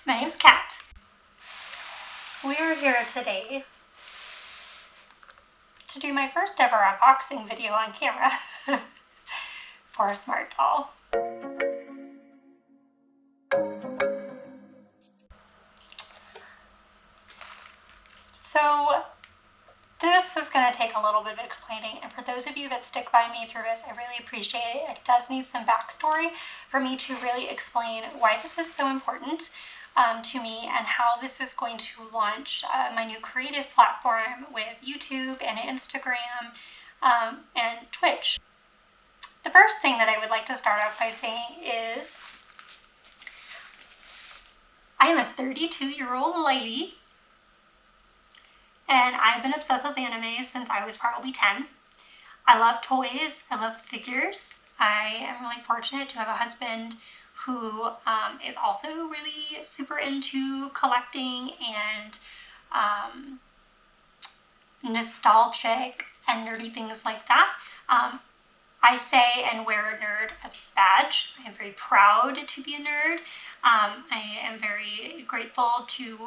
My name's Kat. We are here today to do my first ever unboxing video on camera for a smart doll. So this is going to take a little bit of explaining, and for those of you that stick by me through this, I really appreciate it. It does need some backstory for me to really explain why this is so important to me and how this is going to launch my new creative platform with YouTube and Instagram and Twitch. The first thing that I would like to start off by saying is I am a 32-year-old lady, and I've been obsessed with anime since I was probably 10. I love toys, I love figures. I am really fortunate to have a husband who is also really super into collecting and nostalgic and nerdy things like that. I say and wear a nerd as a badge. I am very proud to be a nerd. I am very grateful to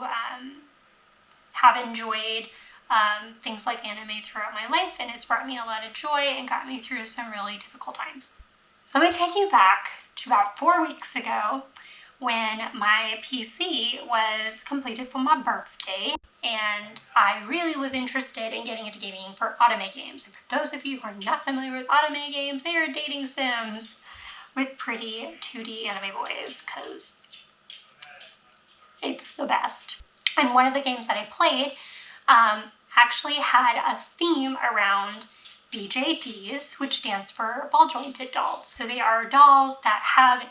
have enjoyed things like anime throughout my life, and it's brought me a lot of joy and got me through some really difficult times. So let me take you back to about 4 weeks ago when my PC was completed for my birthday, and I really was interested in getting into gaming for anime games. And for those of you who are not familiar with anime games, they are dating sims with pretty 2D anime boys, because it's the best. And one of the games that I played actually had a theme around BJDs, which stands for ball jointed dolls. So they are dolls that have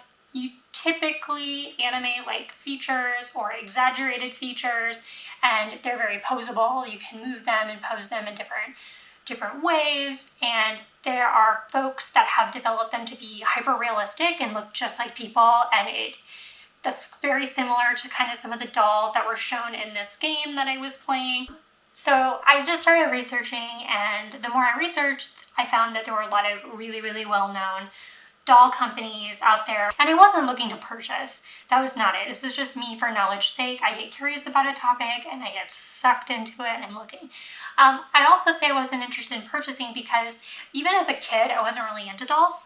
typically anime-like features or exaggerated features, and they're very poseable. You can move them and pose them in different ways, and there are folks that have developed them to be hyper-realistic and look just like people, and that's very similar to kind of some of the dolls that were shown in this game that I was playing. So I just started researching, and the more I researched, I found that there were a lot of really, really well-known doll companies out there, and I wasn't looking to purchase. That was not it. This is just me for knowledge's sake. I get curious about a topic, and I get sucked into it, and I'm looking. I also say I wasn't interested in purchasing because even as a kid, I wasn't really into dolls.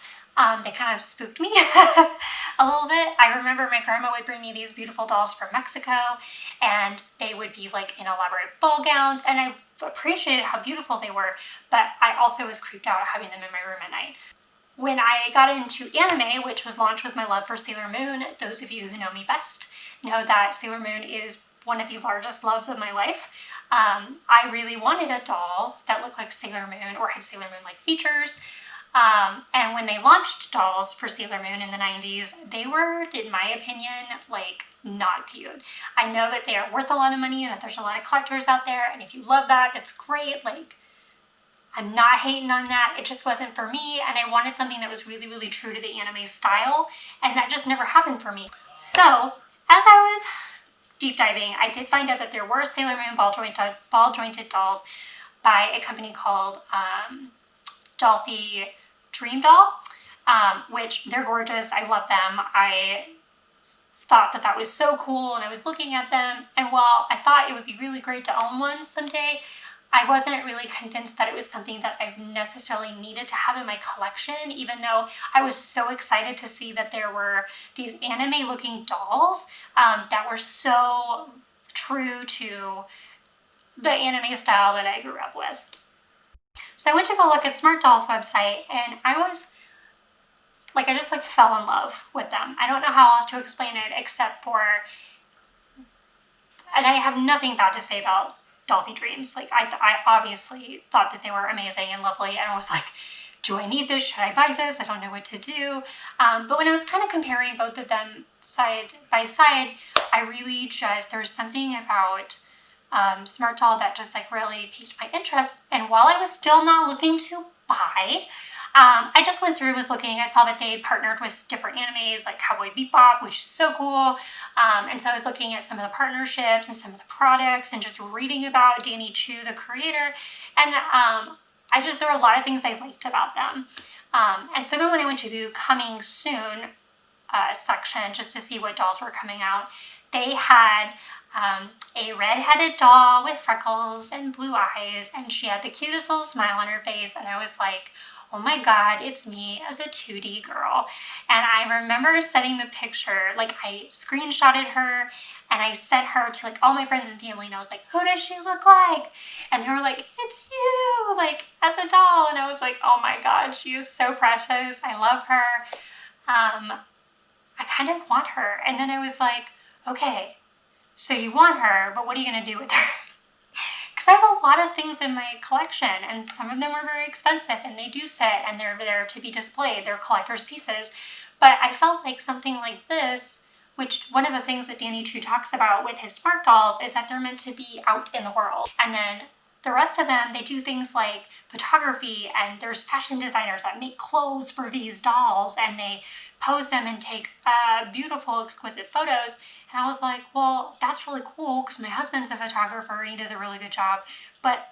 They kind of spooked me a little bit. I remember my grandma would bring me these beautiful dolls from Mexico, and they would be like in elaborate ball gowns, and I appreciated how beautiful they were, but I also was creeped out having them in my room at night. When I got into anime, which was launched with my love for Sailor Moon, those of you who know me best know that Sailor Moon is one of the largest loves of my life. I really wanted a doll that looked like Sailor Moon or had Sailor Moon-like features. And when they launched dolls for Sailor Moon in the 90s, they were, in my opinion, like, not cute. I know that they are worth a lot of money and that there's a lot of collectors out there, and if you love that, that's great. Like, I'm not hating on that. It just wasn't for me, and I wanted something that was really, really true to the anime style, and that just never happened for me. So, as I was deep diving, I did find out that there were Sailor Moon ball jointed dolls by a company called Dolphy Dream Doll, which they're gorgeous. I love them. I thought that that was so cool, and I was looking at them, and while I thought it would be really great to own one someday, I wasn't really convinced that it was something that I necessarily needed to have in my collection, even though I was so excited to see that there were these anime-looking dolls that were so true to the anime style that I grew up with. So I went to go look at Smart Doll's website, and I was like, I just like fell in love with them. I don't know how else to explain it except for, and I have nothing bad to say about Dolphy Dreams. Like, I obviously thought that they were amazing and lovely, and I was like, do I need this? Should I buy this? I don't know what to do. But when I was kind of comparing both of them side by side, I really just, there was something about Smart Doll that just like really piqued my interest. And while I was still not looking to buy, I just went through, was looking, I saw that they partnered with different animes like Cowboy Bebop, which is so cool. And so I was looking at some of the partnerships and some of the products and just reading about Danny Choo, the creator. And there were a lot of things I liked about them. And so then when I went to the coming soon section just to see what dolls were coming out. They had a red-headed doll with freckles and blue eyes, and she had the cutest little smile on her face, and I was like, oh my god, it's me as a 2D girl. And I remember setting the picture, like I screenshotted her and I sent her to like all my friends and family, and I was like, who does she look like? And they were like, it's you, like as a doll. And I was like, oh my god, she is so precious. I love her. I kind of want her. And then I was like, okay, so you want her, but what are you going to do with her? Because I have a lot of things in my collection, and some of them are very expensive, and they do sit, and they're there to be displayed. They're collector's pieces. But I felt like something like this, which one of the things that Danny Choo talks about with his smart dolls is that they're meant to be out in the world. And then the rest of them, they do things like photography, and there's fashion designers that make clothes for these dolls, and they pose them and take beautiful, exquisite photos. And I was like, well, that's really cool because my husband's a photographer and he does a really good job. But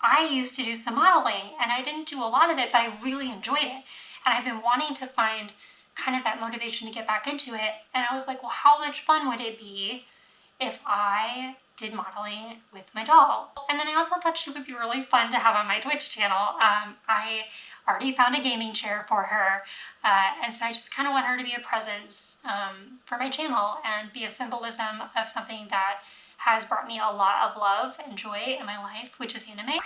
I used to do some modeling, and I didn't do a lot of it, but I really enjoyed it. And I've been wanting to find kind of that motivation to get back into it. And I was like, well, how much fun would it be if I did modeling with my doll? And then I also thought she would be really fun to have on my Twitch channel. I already found a gaming chair for her, and so I just kind of want her to be a presence for my channel and be a symbolism of something that has brought me a lot of love and joy in my life, which is anime. Okay.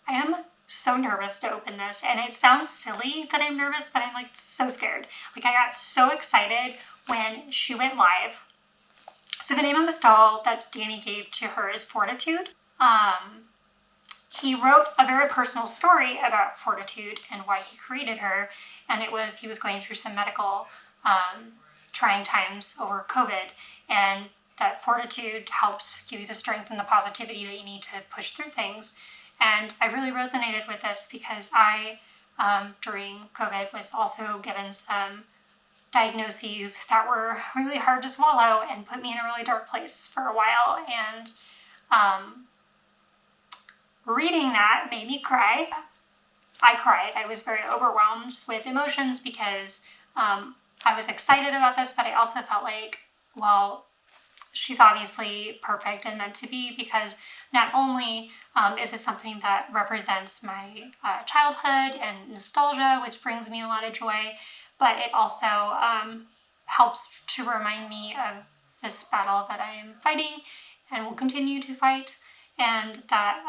I am so nervous to open this, and it sounds silly that I'm nervous, but I'm like so scared. Like I got so excited when she went live. So the name of this doll that Danny gave to her is Fortitude. He wrote a very personal story about Fortitude and why he created her, and it was he was going through some medical trying times over COVID, and that Fortitude helps give you the strength and the positivity that you need to push through things. And I really resonated with this because I, during COVID, was also given some diagnoses that were really hard to swallow and put me in a really dark place for a while. And reading that made me cry. I cried. I was very overwhelmed with emotions because I was excited about this, but I also felt like, well, she's obviously perfect and meant to be, because not only is it something that represents my childhood and nostalgia, which brings me a lot of joy, but it also helps to remind me of this battle that I am fighting and will continue to fight, and that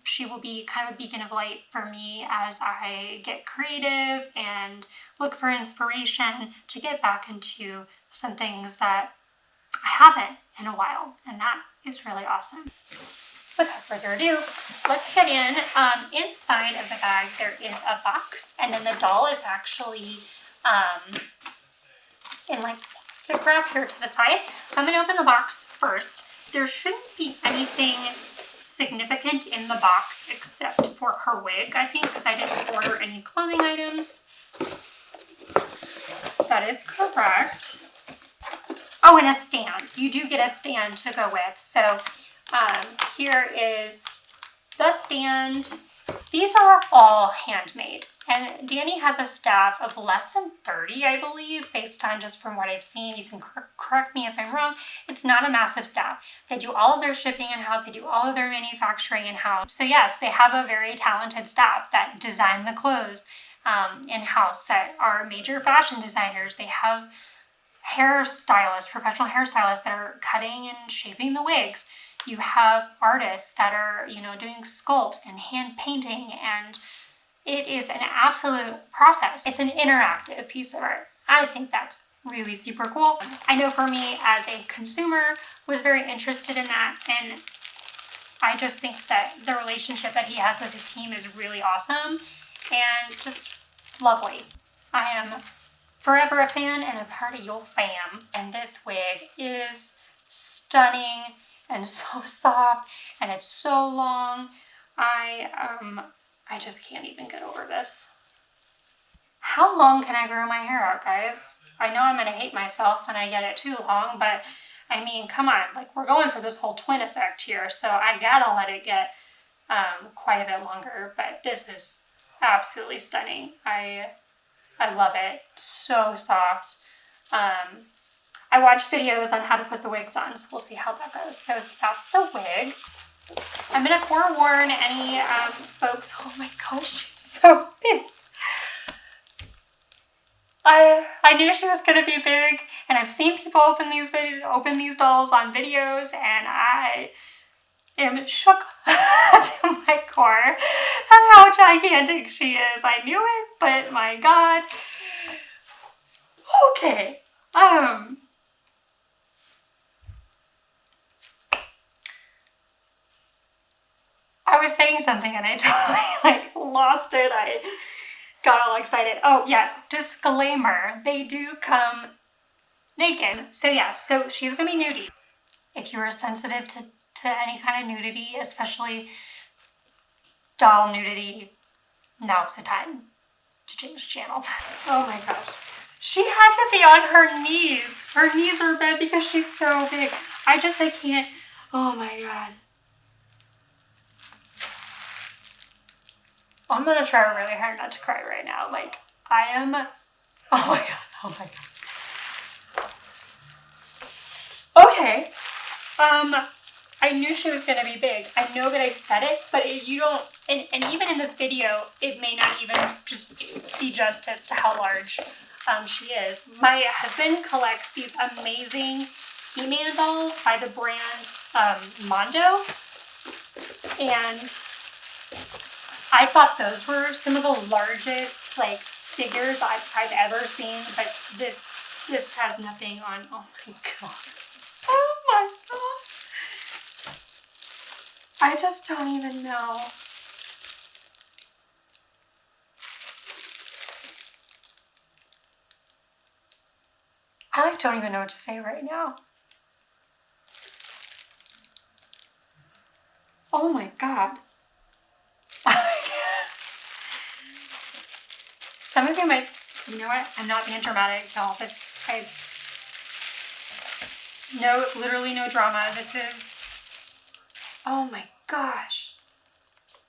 she will be kind of a beacon of light for me as I get creative and look for inspiration to get back into some things that I haven't in a while, and that is really awesome. Without further ado, let's get in. Inside of the bag there is a box, and then the doll is actually in like plastic wrap here to the side. So I'm going to open the box first. There shouldn't be anything significant in the box except for her wig, I think, because I didn't order any clothing items. That is correct. Oh, and a stand. You do get a stand to go with. So here is the stand. These are all handmade. And Danny has a staff of less than 30, I believe, based on just from what I've seen. You can correct me if I'm wrong. It's not a massive staff. They do all of their shipping in-house. They do all of their manufacturing in-house. So yes, they have a very talented staff that design the clothes in-house, that are major fashion designers. They have hairstylists, professional hairstylists that are cutting and shaping the wigs. You have artists that are, doing sculpts and hand painting, and it is an absolute process. It's an interactive piece of art. I think that's really super cool. I know for me as a consumer was very interested in that, and I just think that the relationship that he has with his team is really awesome and just lovely. I am forever a fan and a part of your fam. And this wig is stunning and so soft, and it's so long. I just can't even get over this. How long can I grow my hair out, guys? I know I'm gonna hate myself when I get it too long, but I mean, come on, like we're going for this whole twin effect here, so I gotta let it get quite a bit longer, but this is absolutely stunning. I I love it. So soft. I watched videos on how to put the wigs on, so we'll see how that goes. So that's the wig. I'm going to forewarn any folks. Oh my gosh, she's so big. I knew she was going to be big, and I've seen people open these dolls on videos, and I am shook to my core at how gigantic she is. I knew it, but my God. Okay. I was saying something and I totally lost it. I got all excited. Oh yes, disclaimer, they do come naked. So yes, so she's gonna be nudie. If you are sensitive to any kind of nudity, especially doll nudity, now's the time to change the channel. Oh my gosh. She had to be on her knees. Her knees are bent because she's so big. I can't. Oh my God. I'm gonna try really hard not to cry right now. Like, I am. Oh my God. Oh my God. Okay. I knew she was gonna be big. I know that I said it, but you don't. And even in this video, it may not even just be justice to how large she is. My husband collects these amazing He-Man dolls by the brand Mondo, and I thought those were some of the largest like figures I've ever seen, but this has nothing on. Oh my God. Oh my God. I just don't even know. I don't even know what to say right now. Oh my God. Some of you might, you know what? I'm not being dramatic, y'all. Literally no drama. This is, oh my gosh.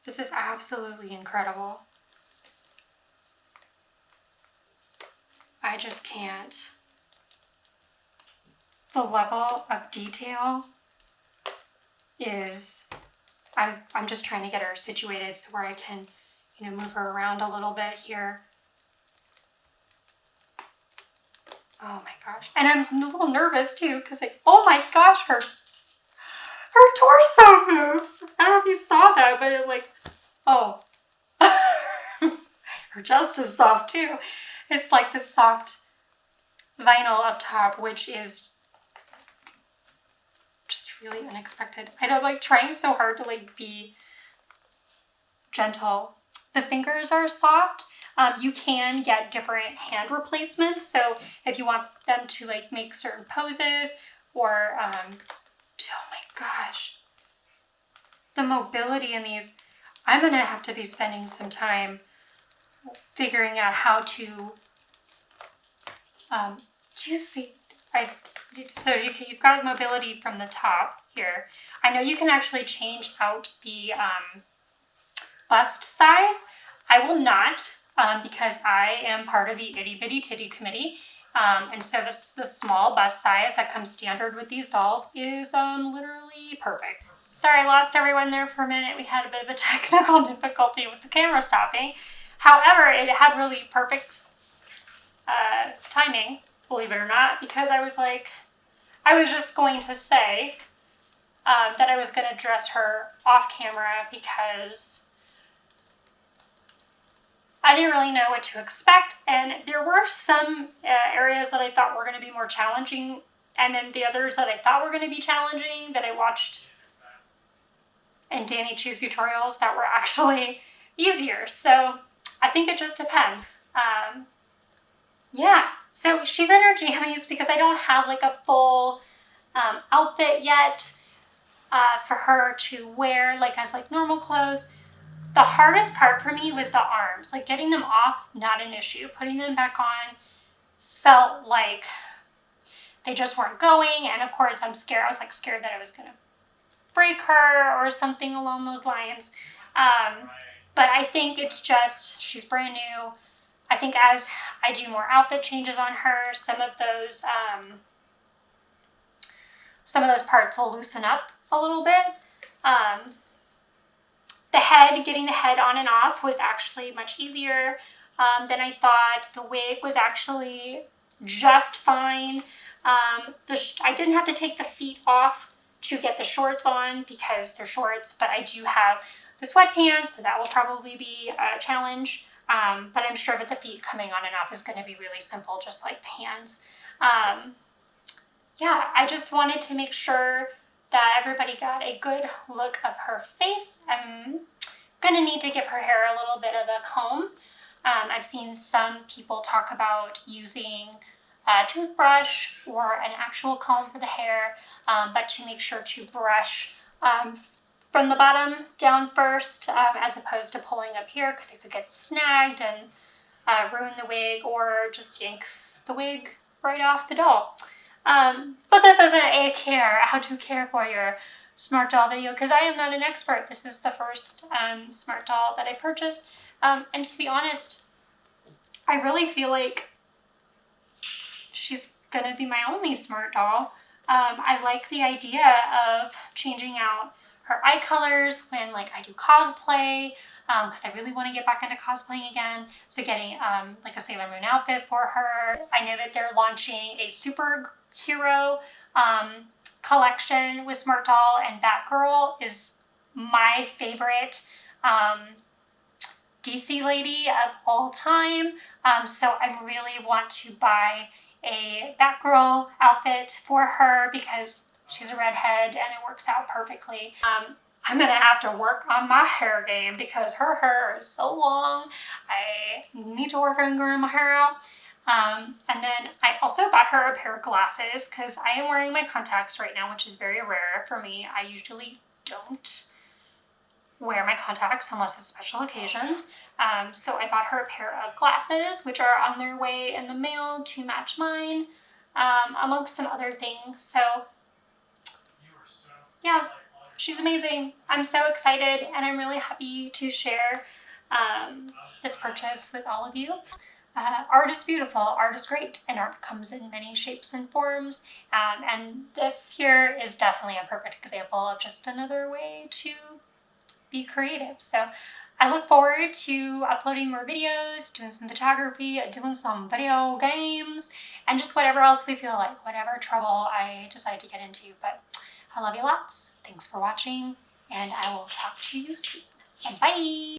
This is absolutely incredible. I just can't. The level of detail is, I'm just trying to get her situated so where I can, move her around a little bit here. Oh my gosh. And I'm a little nervous too, because oh my gosh, her torso moves. I don't know if you saw that, but oh. Her chest is soft too. It's like this soft vinyl up top, which is just really unexpected. I don't trying so hard to be gentle. The fingers are soft. You can get different hand replacements. So if you want them to make certain poses or, oh my gosh, the mobility in these, I'm going to have to be spending some time figuring out how to, do you see, so you've got mobility from the top here. I know you can actually change out the bust size. I will not, because I am part of the Itty Bitty Titty Committee. And so the small bust size that comes standard with these dolls is literally perfect. Sorry, I lost everyone there for a minute. We had a bit of a technical difficulty with the camera stopping. However, it had really perfect timing, believe it or not, because I was just going to say that I was going to dress her off camera because I didn't really know what to expect, and there were some areas that I thought were going to be more challenging, and then the others that I thought were going to be challenging that I watched in Danny Choo's tutorials that were actually easier. So I think it just depends. Yeah, so she's in her jammies because I don't have a full outfit yet for her to wear as normal clothes. The hardest part for me was the arms. Getting them off, not an issue. Putting them back on felt like they just weren't going. And of course, I'm scared. I was scared that I was going to break her or something along those lines. But I think it's just, she's brand new. I think as I do more outfit changes on her, some of those parts will loosen up a little bit. Getting the head on and off was actually much easier than I thought. The wig was actually just fine. I didn't have to take the feet off to get the shorts on because they're shorts, but I do have the sweatpants, so that will probably be a challenge. But I'm sure that the feet coming on and off is going to be really simple, just like pants. Yeah, I just wanted to make sure that everybody got a good look of her face. I'm going to need to give her hair a little bit of a comb. I've seen some people talk about using a toothbrush or an actual comb for the hair, but to make sure to brush from the bottom down first, as opposed to pulling up here, because it could get snagged and ruin the wig or just yank the wig right off the doll. But this isn't a how to care for your smart doll video, because I am not an expert. This is the first smart doll that I purchased, and to be honest, I really feel like she's gonna be my only smart doll. I like the idea of changing out her eye colors when like I do cosplay, because I really want to get back into cosplaying again. So getting like a Sailor Moon outfit for her. I know that they're launching a superhero collection with Smart Doll, and Batgirl is my favorite DC lady of all time. So I really want to buy a Batgirl outfit for her because she's a redhead and it works out perfectly. I'm gonna have to work on my hair game because her hair is so long. I need to work on growing my hair out. And then I also bought her a pair of glasses because I am wearing my contacts right now, which is very rare for me. I usually don't wear my contacts unless it's special occasions. So I bought her a pair of glasses, which are on their way in the mail to match mine, amongst some other things. So yeah, she's amazing. I'm so excited, and I'm really happy to share this purchase with all of you. Art is beautiful, art is great, and art comes in many shapes and forms, and this here is definitely a perfect example of just another way to be creative. So I look forward to uploading more videos, doing some photography, doing some video games, and just whatever else we feel like, whatever trouble I decide to get into. But I love you lots. Thanks for watching, and I will talk to you soon. Bye!